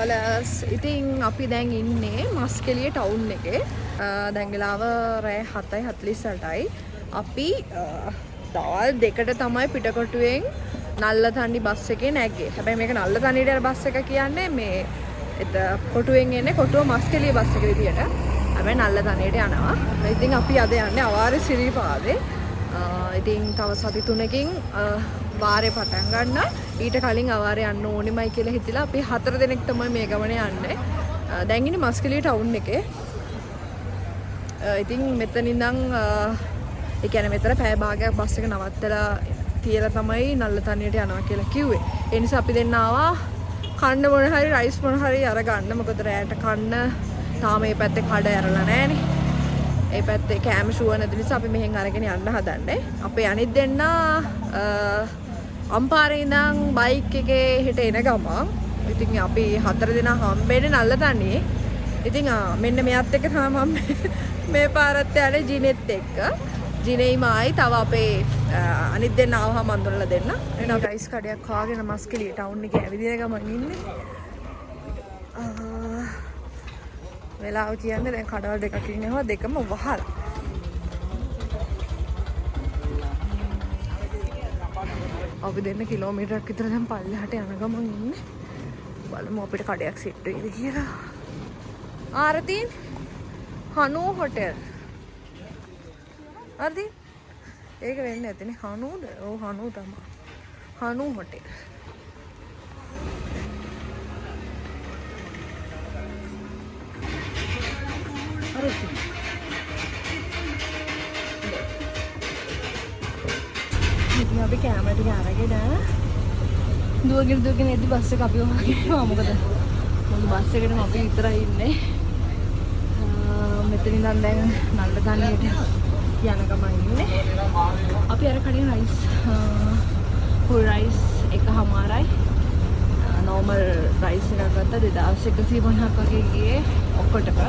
ඩාලර්ස්. ඉතින් අපි දැන් ඉන්නේ මස්කෙලිය ටවුන් එකේ. දැන් වෙලාව රෑ 7:48යි. අපි දවල් 2ට තමයි පිටකොටුවෙන් නල්ලතන්ඩි බස් එකේ නැග්ගේ. හැබැයි මේක නල්ලතන්ඩිට යන බස් එක කියන්නේ මේ කොටුවෙන් එන්නේ කොටුව මස්කෙලිය බස් එක විදියට. හැබැයි නල්ලතන්ඩිට යනවා. ඉතින් අපි අද යන්නේ අවාරේ සිරිපාදේ. ඉතින් තව සති 3කින් වාරේ පටන් ගන්න. ඊට කලින් අවාරේ යන්න ඕනෙමයි කියලා හිතලා අපි 4 දෙනෙක් තමයි මේ ගමනේ යන්නේ. දැන් ඉන්නේ මස්කෙලිය ටවුන් එකේ. ඉතින් මෙතන ඉඳන් ඒ කියන්නේ මෙතන පැය භාගයක් බස් එක නවත්තලා තියලා තමයි නල්ලතන්නියට යනවා කියලා කිව්වේ. ඒ නිසා අපි දෙන්න ආවා කන්න මොන හරි රයිස් මොන හරි අරගන්න. මොකද රැයට කන්න තාම මේ පැත්තේ කඩ ඇරලා නැහනේ. ඒ පැත්තේ කෑම ෂුවර් නැති නිසා අපි මෙහෙන් අරගෙන යන්න හදන්නේ. අපේ අනිත් දෙන්න අම්පාරේ ඉඳන් බයික් එකේ හෙට එන ගමන් ඉතින් අපි 4 දෙනා හම්බෙන්නේ නල්ලතන්නියේ. ඉතින් මෙන්න මෙයත් එක්ක තමයි මම මේ පාරත් යන්නේ ජිනෙත් එක්ක. ජිනෙයි මායි තව අපේ අනිත් දෙන්න ආවම අඳුරලා දෙන්න. එන රයිස් කඩයක් කාගෙන මස්කෙලිය ටවුන් එකේ ඇවිදින ගමන් ඉන්නේ. වෙලාව කියන්නේ දැන් කඩවල් දෙකක් ඉන්නවා දෙකම වහලා. අපි දෙන්න කිලෝමීටරයක් විතර දැන් පල්ලෙහාට යන ගමන් ඉන්නේ. බලමු අපිට කඩයක් සෙට් වෙයිද කියලා. ආරතින් හනු හොටෙල්. ආරතින් ඒක වෙන්නේ නැතිනේ හනුද? ඔව් හනු තමයි. හනු හොටෙල්. ආරතින් ඉතින් අපි කැමරා ටික අරගෙන දුවගෙන එද්දි බස් එක අපිව වහගෙනවා. මොකද බස් එකේම අපි විතරයි ඉන්නේ. මෙතන ඉඳන් දැන් නල්ලතන්නියට යන ගමන් ඉන්නේ. අපි අර කඩේ රයිස් ෆුල් රයිස් එකමාරයි නෝමල් රයිස් එකක් ගත්තා 2150ක් වගේ ගියේ ඔක්කොටම.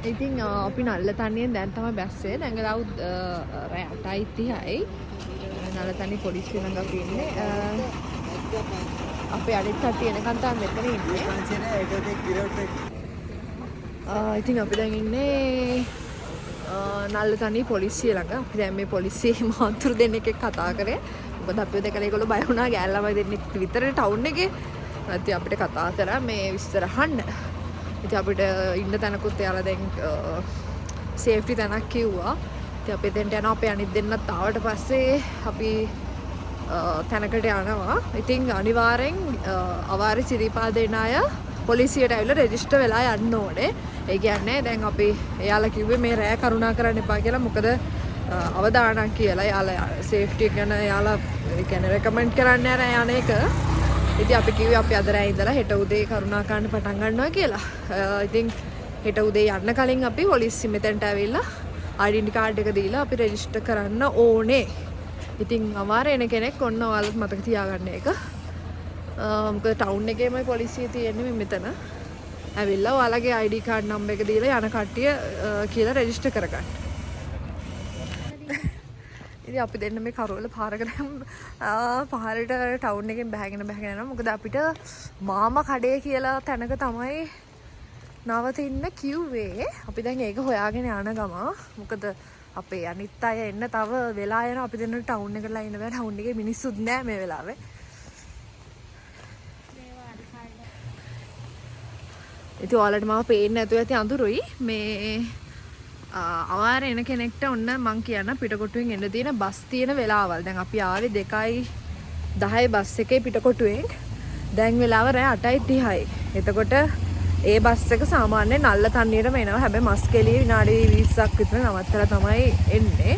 ඉතින් අපි නල්ලතන්නියෙන් දැන් තමයි බැස්සේ. දැන් ගාව රෑ 8:30යි. නල්ලතන්නිය පොලිසිය ළඟ අපි ඉන්නේ. අපේ අනිත් කට්ටිය එනකන් තමයි මෙතන ඉන්නේ. ඉතින් අපි දැන් ඉන්නේ නල්ලතන්නිය පොලිසිය ළඟ. අපි දැන් මේ පොලිසියේ මාතෘ දෙන්නෙක් එක්ක කතා කරේ. මොකද අපිව දැකලා ඒගොල්ලෝ බය වුණා ගෑල්ලාමයි දෙන්නෙක් විතරනේ ටවුන් එකේ. ඉතින් අපිට කතා කරා මේ විස්තර අහන්න. ඉතින් අපිට ඉන්න තැනකුත් එයාලා දැන් සේෆ්ටි තැනක් කිව්වා. ඉතින් අපි දෙන්න යනවා. අපේ අනිත් දෙන්නත් ආවට පස්සේ අපි තැනකට යනවා. ඉතින් අනිවාර්යෙන් අවාරේ සිරිපාදේ එන අය පොලිසියට ඇවිල්ලා රෙජිස්ටර් වෙලා යන්න ඕනේ. ඒ කියන්නේ දැන් අපි එයාලා කිව්වේ මේ රෑ කරුණා කරන්න එපා කියලා. මොකද අවදානම් කියලා එයාලා සේෆ්ටි ගැන එයාලා කියන්නේ රෙකමන්ඩ් කරන්නේ නැහැ යන එක. ඉතින් අපි කිව්වේ අපි අද රෑ ඉඳලා හෙට උදේ කරුණා කරන්න පටන් ගන්නවා කියලා. ඉතින් හෙට උදේ යන්න කලින් අපි පොලිසිය මෙතනට ඇවිල්ලා ඩෙන්ටි කාඩ් එක දීලා අපි රෙජිස්ටර් කරන්න ඕනේ. ඉතින් අමාරු එන කෙනෙක් ඔන්න ඔයාලත් මතක තියාගන්න එක. මොකද ටවුන් එකේමයි පොලිසිය තියෙන්නේ මෙතන. ඇවිල්ලා ඔයාලගේ ID කාඩ් නම්බර් එක දීලා යන කට්ටිය කියලා රෙජිස්ටර් කරගන්න. ඉතින් අපි දෙන්න මේ කරවල පාරකට පාරට ටවුන් එකෙන් බැහැගෙන යනවා. මොකද අපිට මාමා කඩේ කියලා තැනක තමයි නවතින්න කිව්වේ. අපි දැන් ඒක හොයාගෙන යන ගම. මොකද අපේ අනිත් අය එන්න තව වෙලා යනවා. අපි දෙන්න ටවුන් එකටලා ඉන්න බෑ. ටවුන් එකේ මිනිස්සුත් නෑ මේ වෙලාවේ. ඉතින් ඔයාලට මාව පේන්නේ නැතුව ඇති අඳුරුයි. මේ අවාරේ එන කෙනෙක්ට ඔන්න මං කියන්න පිටකොටුවෙන් එන්න තියෙන බස් තියෙන වෙලාවල්. දැන් අපි ආවේ 2:10 බස් එකේ පිටකොටුවෙන්. දැන් වෙලාව රෑ 8:30යි. එතකොට ඒ බස් එක සාමාන්‍යයෙන් නල්ල තන්නියටම එනවා. හැබැයි මස්කෙලිය විනාඩි 20ක් විතර නවත්තලා තමයි එන්නේ.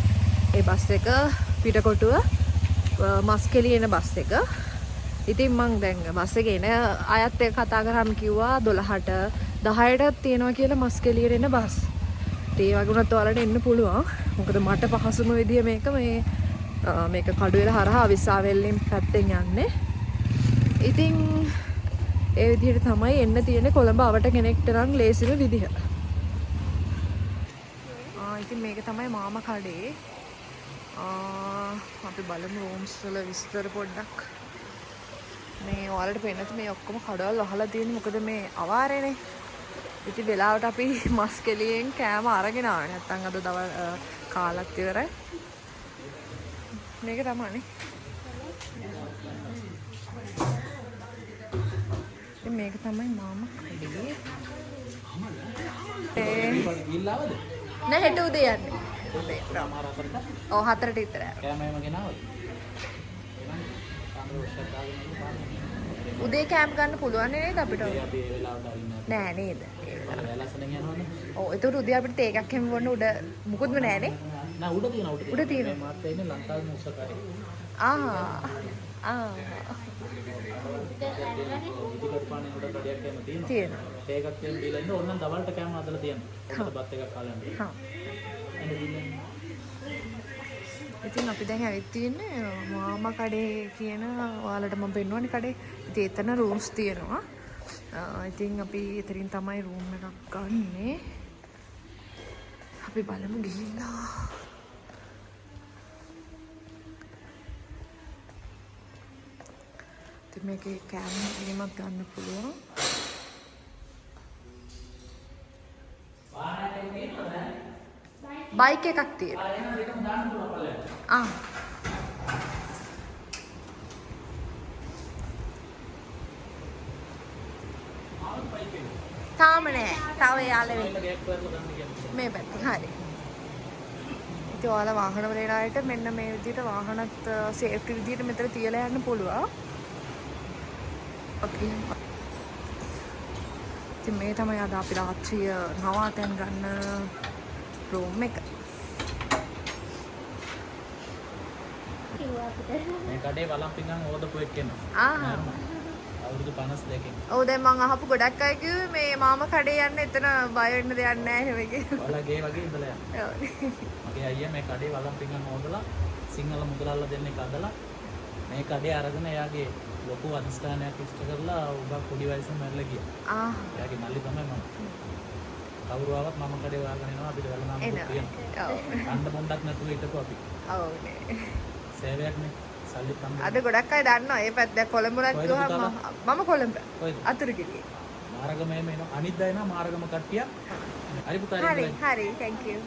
ඒ බස් එක පිටකොටුව මස්කෙලිය එන බස් එක. ඉතින් මං දැන් බස් එකේ එන අයත් එක්ක කතා කරාම කිව්වා 12ට 10ටත් තියෙනවා කියලා මස්කෙලියට එන බස්. ඒ වගේ වුණත් ඔයාලට එන්න පුළුවන්. මොකද මට පහසුම විදිය මේක මේක කඩුවෙල හරහා විසාවෙල්ලෙන් පැත්තෙන් යන්නේ. ඉතින් ඒ විදිහට තමයි එන්න තියෙන්නේ කොළඹ අවට කෙනෙක්ට නම් ලේසිම විදිහ. ඉතින් මේක තමයි මාමා කඩේ. අපි බලමු රූම්ස් වල විස්තර පොඩ්ඩක්. මේ ඔයාලට පේන්නත් මේ ඔක්කොම කඩවල් වහලා තියෙන්නේ මොකද මේ අවාරේනේ. ඉතින් වෙලාවට අපි මස්කෙලියෙන් කෑම අරගෙන ආවේ. නැත්තම් අද දවල් කාලත් ඉවරයි. මේක තමයි. ඉතින් මේක තමයි මාමා කඩේ. නෑ හෙට උදේ යන්නේ. ඔව් 4ට විතර. කෑමම ගෙනාවද? උදේ කෑම ගන්න පුළුවන් නේද අපිට? නෑ නේද? ඔව් ඒතකොට උදේ අපිට තේ එකක් හැම වොන්න උඩ මුකුත්ම නෑනේ. නෑ උඩ තියෙනවා උඩ තියෙනවා. මාත් එන්නේ ලංකාවේ මුසකාරේ. ඉදිකට පානේ උඩ කඩයක් එහෙම තියෙනවා. තේ එකක් දෙන්න දීලා ඉන්න ඕනනම් දවල්ට කෑම හදලා තියන්න. උඩ බත් එකක් කාලා යන්න. හා. ඉතින් අපි දැන් ඇවිත් තියන්නේ මාමා කඩේ කියන ඔයාලට මම පෙන්වන්නේ කඩේ. ඉතින් එතන රූම්ස් තියෙනවා. ඉතින් අපි එතනින් තමයි රූම් එකක් ගන්නෙ. අපි බලමු ගිහිල්ලා. ඉතින් මේකේ කැමරාවක් ගන්න පුළුවන්. බයික් එකක් තියෙනවා. තාම නෑ. තව යාළ වෙන්න. මේ පැත්තෙන් හරි. ඉතින් ඔයාලා වාහන වල එන අයට මෙන්න මේ විදිහට වාහනත් සේෆ්ටි විදිහට මෙතන තියලා යන්න පුළුවන්. ඔකේ. ඉතින් මේ තමයි අද අපි රාත්‍රිය නවාතැන් ගන්න රූම් එක. මේ කඩේ වළම්පින්නම් ඕදපු එක්කෙනා. අවුරුදු 52කින්. ඔව් දැන් මං අහපු ගොඩක් අය කිව්වේ මේ මාමා කඩේ යන්න එතන බය වෙන්න දෙයක් නැහැ එහෙම කිව්වා. ඔයාලා ගේ වගේ ඉඳලා යන්න. ඔව්. මගේ අයියා මේ කඩේ වළම්පින්නම් ඕදලා සිංහල මුදලාල්ලා දෙන්නෙක් අදලා මේ කඩේ අරගෙන එයාගේ ලොකු අධිෂ්ඨානයක් ඉෂ්ට කරලා උඹ පොඩි වයසෙන් මැරලා ගියා. එයාගේ මල්ලි තමයි මම. කවුරු ආවත් මම කඩේ වාගෙන එනවා අපිට වෙලනාම තියෙනවා. ඔව්. අඬ මොණ්ඩක් නැතුව හිටපු අපි. ඔව් නේ. සේවයක් නේ. සල්ලි තමයි. අද ගොඩක් අය දන්නවා මේ පැත්ත කොළඹුණත් ගියාම මම කොළඹ. අතුරුගිරියේ. මාරගම එම එනවා. අනිත් අය නා මාරගම කට්ටිය. හරි පුතා. හරි හරි thank you.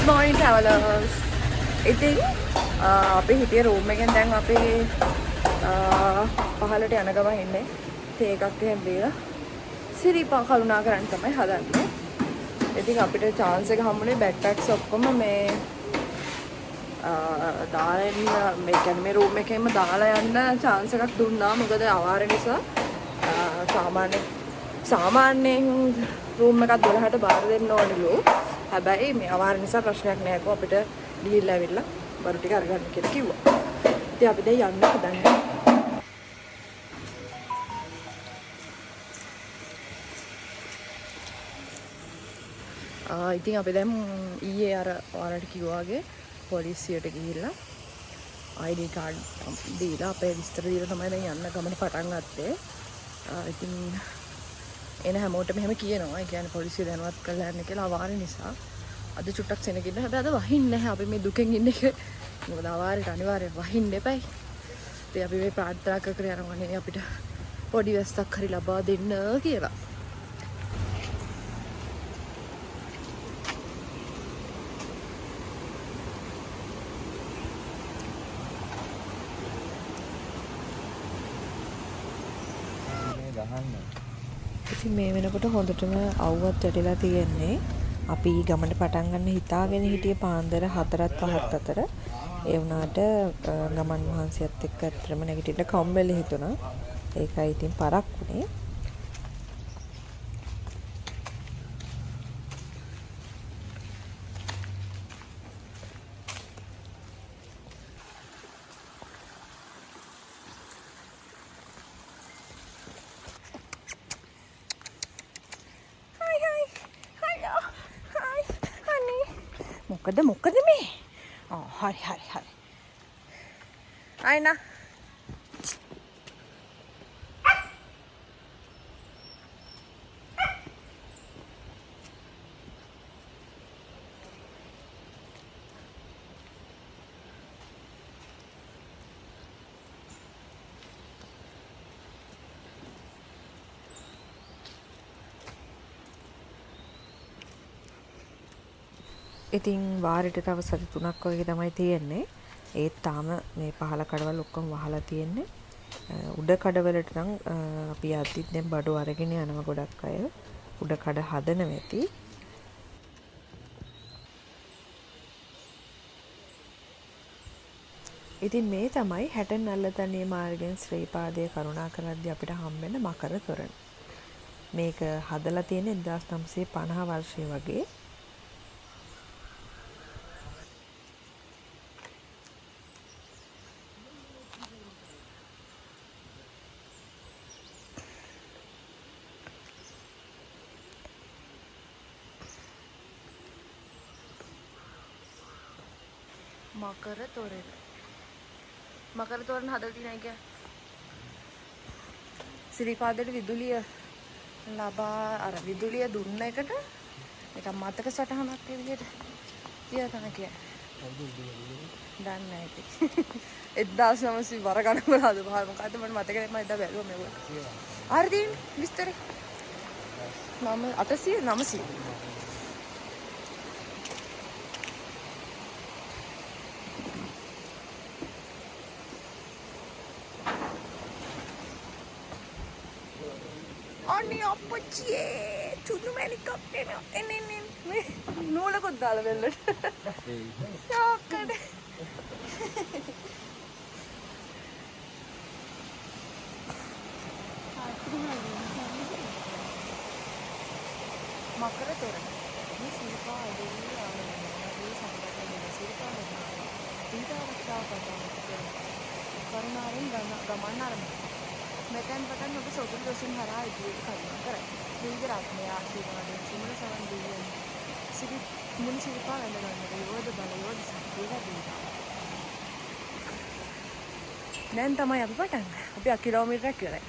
Morning travelers. ඉතින් අපි හිටිය රූම් එකෙන් දැන් අපි පහලට යන ගම ඉන්නේ. තේ එකක් එහෙම බීලා සිරිපා කරුණා කරන්න තමයි හදන්නේ. ඉතින් අපිට chance එක හම්බුනේ backpacks ඔක්කොම මේ දාලා ඉන්න මේ කියන්නේ මේ රූම් එකේම දාලා යන්න chance එකක් දුන්නා. මොකද අවාර නිසා සාමාන්‍යයෙන් රූම් එකක් 12ට බාර දෙන්න ඕනලු. හැබැයි මේ අවාර නිසා ප්‍රශ්නයක් නෑ කො අපිට ගිහිල්ලා ඇවිල්ලා බරු ටික අරගන්න කියලා කිව්වා. ඉතින් අපි දැන් යන්න හදන්නේ. ඉතින් අපි දැන් ඊයේ අර ඔයාලට කිව්වා වගේ පොලිසියට ගිහිල්ලා ID card දීලා අපේ විස්තර දීලා තමයි දැන් යන්න ගමන පටන් ගත්තේ. ඉතින් එන හැමෝටම එහෙම කියනවා. ඒ කියන්නේ පොලිසිය දැනුවත් කරලා යන්න කියලා අවාර නිසා. අද චුට්ටක් සෙනගින්න. හැබැයි අද වහින්නේ නැහැ. අපි මේ දුකෙන් ඉන්න එක. මොකද අවාරයට අනිවාර්යෙන් වහින්න එපයි. ඉතින් අපි මේ ප්‍රාර්ථනා කර යනවානේ අපිට පොඩි වැස්සක් හරි ලබා දෙන්න කියලා. ඉතින් මේ වෙනකොට හොඳටම අවුවත් වැටිලා තියෙන්නේ. අපි ගමන පටන් ගන්න හිතාගෙන හිටියේ පාන්දර 4ත් 5ත් අතර. ඒ වුණාට ගමන් මහන්සියත් එක්ක ඇත්තටම නැගිටින්න කම්මැලි හිතුණා. ඒකයි ඉතින් පරක් වුණේ. මොකද මේ? හරි. අයිනා. ඉතින් වාරෙට තව සති 3ක් වගේ තමයි තියෙන්නේ. ඒත් තාම මේ පහළ කඩවල ඔක්කොම වහලා තියෙන්නේ. උඩ කඩවලට නම් අපි අදිත් දැන් බඩු අරගෙන යනවා ගොඩක් අය. උඩ කඩ හදන වෙති. ඉතින් මේ තමයි හැටන් නල්ලතනිය මාර්ගයෙන් ශ්‍රීපාදයේ කරුණා කරද්දී අපිට හම්බෙන මකර තොරණ. මේක හදලා තියෙන්නේ 1950 වර්ෂයේ වගේ. මකර තොරණ හදලා තියෙනවා කිය. ශ්‍රීපාදයට විදුලිය ලබා අර විදුලිය දුන්න එකට නිකන් මතක සටහනක් විදියට තියා තමයි කියන්නේ. දන්නේ නැහැ ඉතින්. 1900 වර ගණන් වල හදපුවා මොකද්ද මට මතක නැහැ මම එදා බැලුවා මේක. හරි තියෙන්නේ විස්තර. මම 800 900 අනේ අප්පච්චියේ චුනු මැණිකක් එනවා එන්නේ මේ නූලකුත් දාලා වෙල්ලට ෂොක්කඩ මකර තොරණ මේ ශ්‍රීපාදයේ ආනන්දගේ සම්බන්ධයෙන් ශ්‍රීපාදයේ ඊට ආරක්ෂා කරනවා කරුණාවෙන් ගමන් ආරම්භ මෙතෙන් පටන් ඔබ සෝතුරු දොසින් හරහා ඉදිරියට කරුණා කරයි. විවිධ රත්නය ආශිර්වාදයෙන් සිමුල සවන් දීයෙන් සිරි මුනි සිරිපා වැඳ ගන්නට යෝධ බල යෝධ ශක්තිය ලැබේවා. දැන් තමයි අපි පටන් ගන්නේ. අපි කිලෝමීටරයක් ඉවරයි.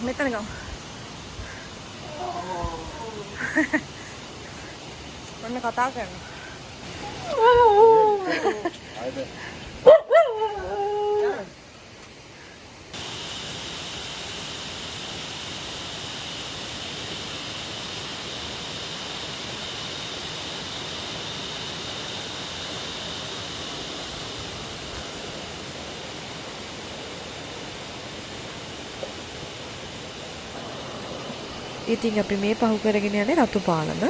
මෙතන ගමු. මොන්න කතා කරන්නේ. ඉතින් අපි මේ පහු කරගෙන යන්නේ රතු පාලම.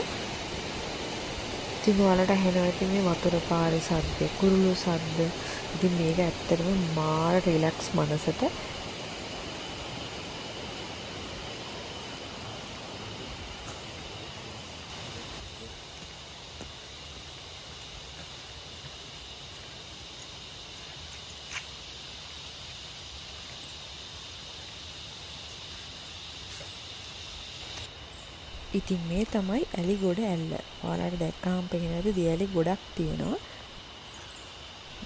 ඉතින් ඔයාලට ඇහෙනවා ඉතින් මේ වතුර පාරේ සද්ද, කුරුළු සද්ද. ඉතින් මේක ඇත්තටම මාර රිලැක්ස් මනසට. ඉතින් මේ තමයි ඇලිගොඩ ඇල්ල. ඔයාලට දැක්කම පේනද දියැලි ගොඩක් තියෙනවා.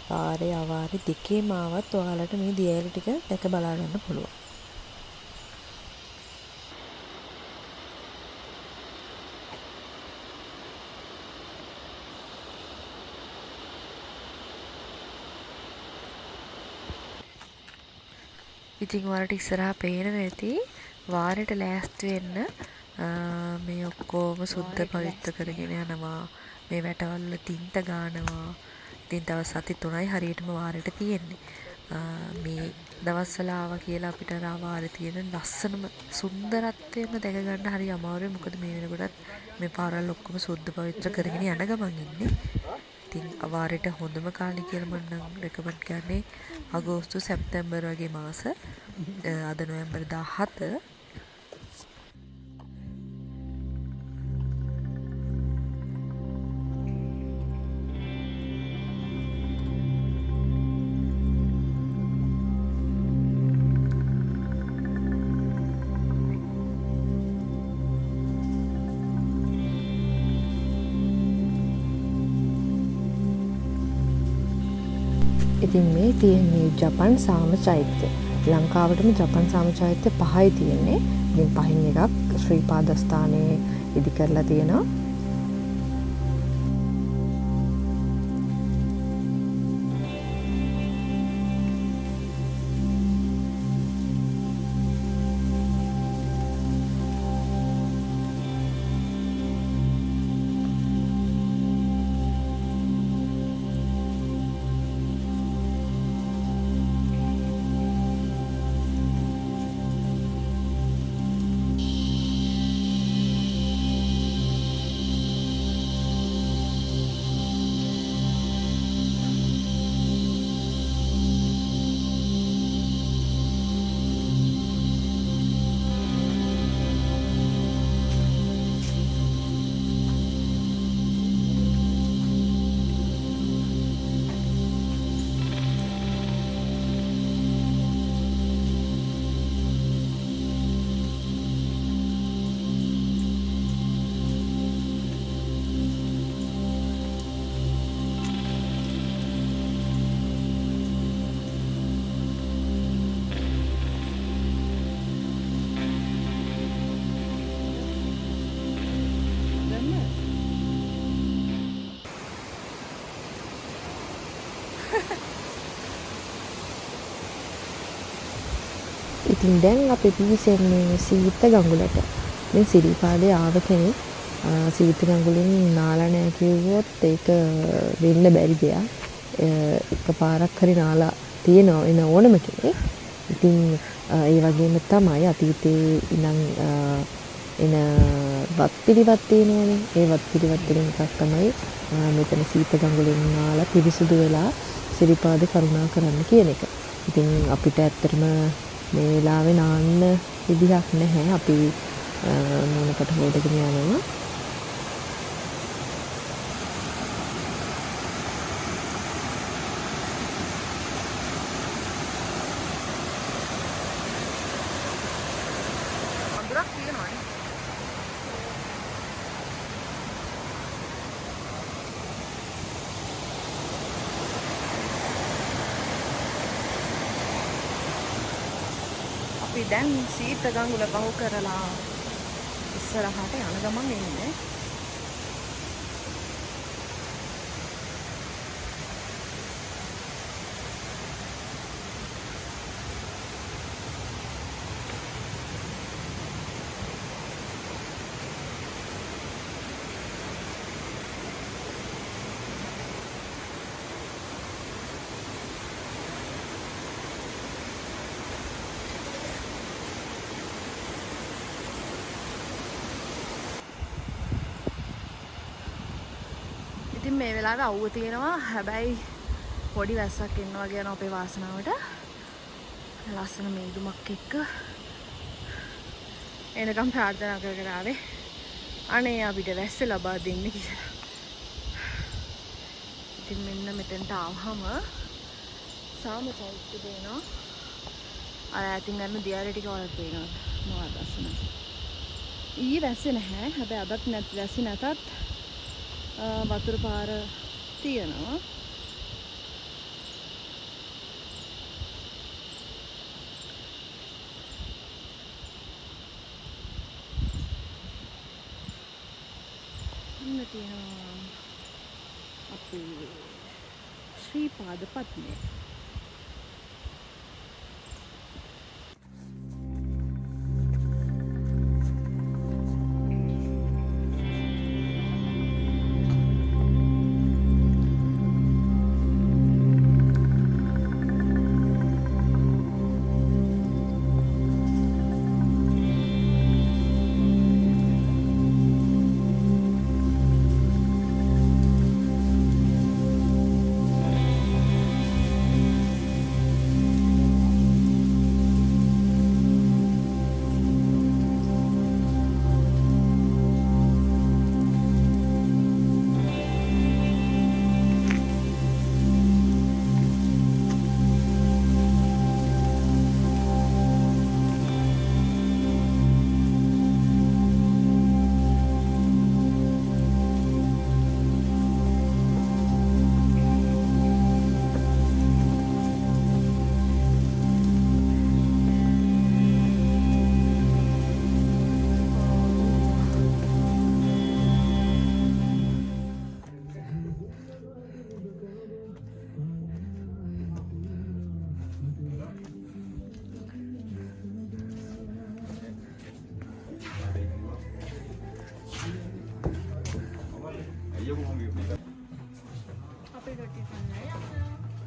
පාරේ අවාරේ දෙකේම ආවත් ඔයාලට මේ දියැලි ටික දැක බලා ගන්න පුළුවන්. ඉතින් ඔයාලට ඉස්සරහා පේනවා ඇති වාරයට ලෑස්ති වෙන්න මේ ඔක්කොම සුද්ධ පවිත්‍ර කරගෙන යනවා. මේ වැටවල තින්ත ගානවා. ඉතින් දවස් සති 3යි හරියටම වාරයට තියෙන්නේ. මේ දවස්වල ආවා කියලා අපිට වාරේ තියෙන ලස්සනම සුන්දරත්වයම දැක ගන්න හරි අමාරුයි. මොකද මේ වෙනකොටත් මේ පාරවල් ඔක්කොම සුද්ධ පවිත්‍ර කරගෙන යන ගමන් ඉන්නේ. ඉතින් වාරයට හොඳම කාලේ කියලා මම නම් රෙකමන්ඩ් කරන්නේ අගෝස්තු සැප්තැම්බර් වගේ මාස. අද නොවැම්බර් 17. ඉතින් මේ තියෙන්නේ ජපන් සාම චෛත්‍ය. ලංකාවටම ජපන් සාම චෛත්‍ය 5යි තියෙන්නේ. ඉතින් පහින් එකක් ශ්‍රී පාදස්ථානයේ ඉදි කරලා තියෙනවා. ඉතින් දැන් අපි පිවිසෙන්නේ සීත ගඟුලට. මේ සිරිපාදේ ආව කෙනෙක් සීත ගඟුලෙන් නාලා නැහැ කිව්වොත් ඒක වෙන්න බැරි දෙයක්. එකපාරක් හරි නාලා තියෙනවා එන ඕනම කෙනෙක්. ඉතින් ඒ වගේම තමයි අතීතේ ඉඳන් එන වත් පිළිවත් තියෙනවනේ. ඒ වත් පිළිවත් වලින් එකක් තමයි මෙතන සීත ගඟුලෙන් නාලා පිරිසුදු වෙලා සිරිපාදේ කරුණා කරන්න කියන එක. ඉතින් අපිට ඇත්තටම මේ වෙලාවේ නාන්න විදිහක් නැහැ. අපි මොනකට හොදගෙන යනවා. අඳුරක් තියෙනවනේ. අපි දැන් සීත ගඟුල පහු කරලා ඉස්සරහට යන ගමන් එන්නේ. ඉතින් මේ වෙලාවේ අවුව තියෙනවා. හැබැයි පොඩි වැස්සක් එන්න වගේ යන අපේ වාසනාවට. ලස්සන මේදුමක් එක්ක එනකම් ප්‍රාර්ථනා කර කර ආවේ. අනේ අපිට වැස්ස ලබා දෙන්න කියලා. ඉතින් මෙන්න මෙතෙන්ට ආවහම සාම චෛත්‍ය දෙනවා. අර ඇතින් ගන්න දියාරේ ටික වලක් පේනවා. මොකක්ද ලස්සනයි. ඊයේ වැස්සේ නැහැ. හැබැයි අදත් වැස්සේ නැතත් වතුර පාර තියෙනවා. ඉන්න තියෙනවා අපේ ශ්‍රී පාද පත්නේ.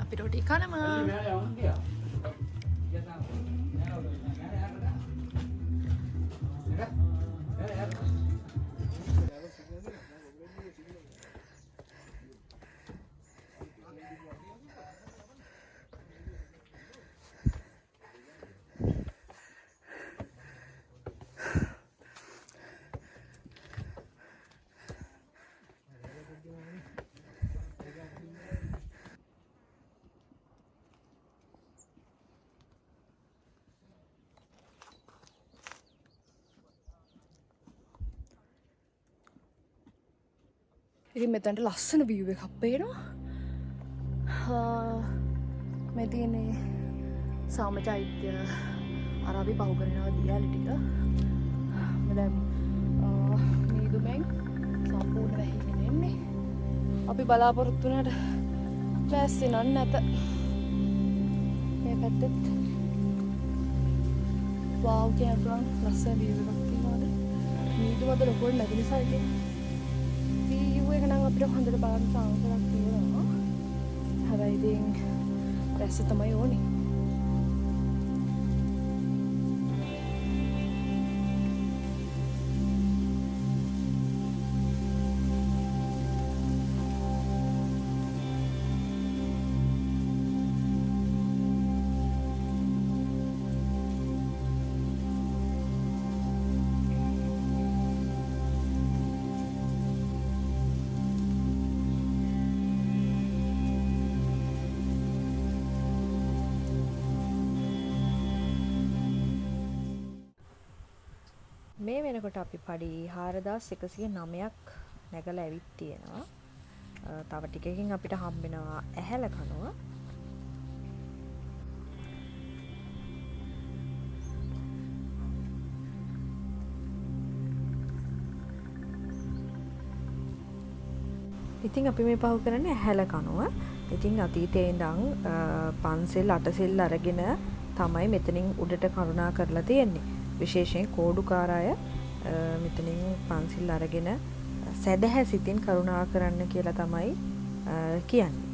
අපි රොටි කනවා. ඉතින් මෙතනට ලස්සන view එකක් පේනවා. මේ තියෙන්නේ සාම චෛත්‍ය අරාබි බහුකරණව දියාලි ටික. දැන් නීදුමෙන් සම්පූර්ණ වැහිගෙන එන්නේ. අපි බලාපොරොත්තු වුණාට වැස්සේ නන් නැත. මේ පැත්තෙත් වාව් කියනවා ලස්සන view එකක් තියෙනවාද? නීදුමද ලොකුවට නැති නිසා ඉතින් ඒක නම් අපිට හොඳට බලන්න සාංශයක් තියෙනවා. හැබැයි ඉතින් රැස්ස තමයි ඕනේ. මේ වෙනකොට අපි පඩි 4109ක් නැගලා ඇවිත් තියෙනවා. තව ටිකකින් අපිට හම්බෙනවා ඇහැල කනුව. ඉතින් අපි මේ පහු කරන්නේ ඇහැල කනුව. ඉතින් අතීතයේ ඉඳන් පන්සල් අටසල් අරගෙන තමයි මෙතනින් උඩට කරුණා කරලා තියෙන්නේ. විශේෂයෙන් කෝඩුකාර අය මෙතනින් පන්සිල් අරගෙන සැදැහැ සිතින් කරුණා කරන්න කියලා තමයි කියන්නේ.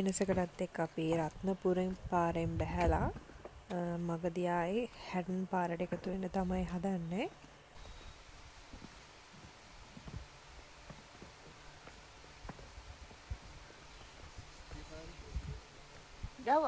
වෙනසකටත් එක්ක අපි රත්නපුරෙන් පාරෙන් බැහැලා මගදී ආයේ හැඩන් පාරට එකතු වෙන්න තමයි හදන්නේ. ගාව.